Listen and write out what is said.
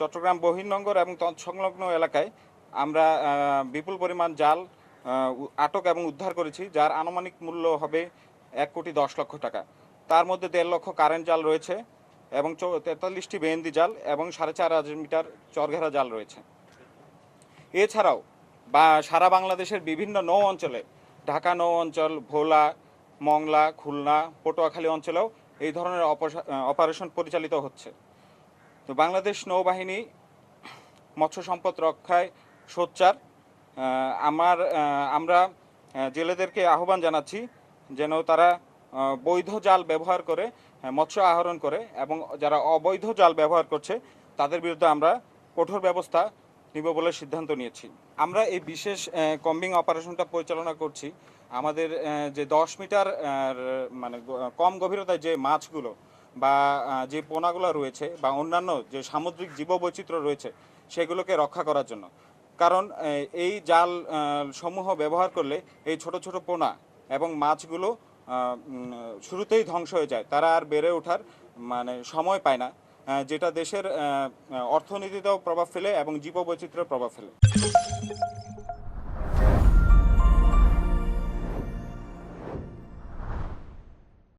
চট্টগ্রাম বহির্নোঙর এবং তৎসংলগ্ন এলাকায় আমরা বিপুল পরিমাণ জাল আটক এবং উদ্ধার করেছি, যার আনুমানিক মূল্য হবে 1,10,00,000 টাকা। তার মধ্যে 1.5 লক্ষ কারেন্ট জাল রয়েছে এবং 43টি বেহেন্দি জাল এবং 4,500 মিটার চরঘেরা জাল রয়েছে। এছাড়াও সারা বাংলাদেশের বিভিন্ন নৌ অঞ্চলে, ঢাকা নৌ অঞ্চল, ভোলা, মংলা, খুলনা, পটুয়াখালী অঞ্চলেও এই ধরনের অপারেশন পরিচালিত হচ্ছে। তো বাংলাদেশ নৌবাহিনী মৎস্য সম্পদ রক্ষায় সোচ্চার। আমরা জেলেদেরকে আহ্বান জানাচ্ছি যেন তারা বৈধ জাল ব্যবহার করে মৎস্য আহরণ করে, এবং যারা অবৈধ জাল ব্যবহার করছে তাদের বিরুদ্ধে আমরা কঠোর ব্যবস্থা নিব বলে সিদ্ধান্ত নিয়েছি। আমরা এই বিশেষ কম্বিং অপারেশনটা পরিচালনা করছি। আমাদের যে 10 মিটার মানে কম গভীরতায় যে মাছগুলো বা যে পোনাগুলো রয়েছে বা অন্যান্য যে সামুদ্রিক জীববৈচিত্র্য রয়েছে সেগুলোকে রক্ষা করার জন্য। কারণ এই জাল সমূহ ব্যবহার করলে এই ছোট ছোট পোনা এবং মাছগুলো শুরুতেই ধ্বংস হয়ে যায়, তারা আর বেড়ে ওঠার সময় পায় না, যেটা দেশের অর্থনীতিতেও প্রভাব ফেলে এবং জীববৈচিত্র্যের প্রভাব ফেলে।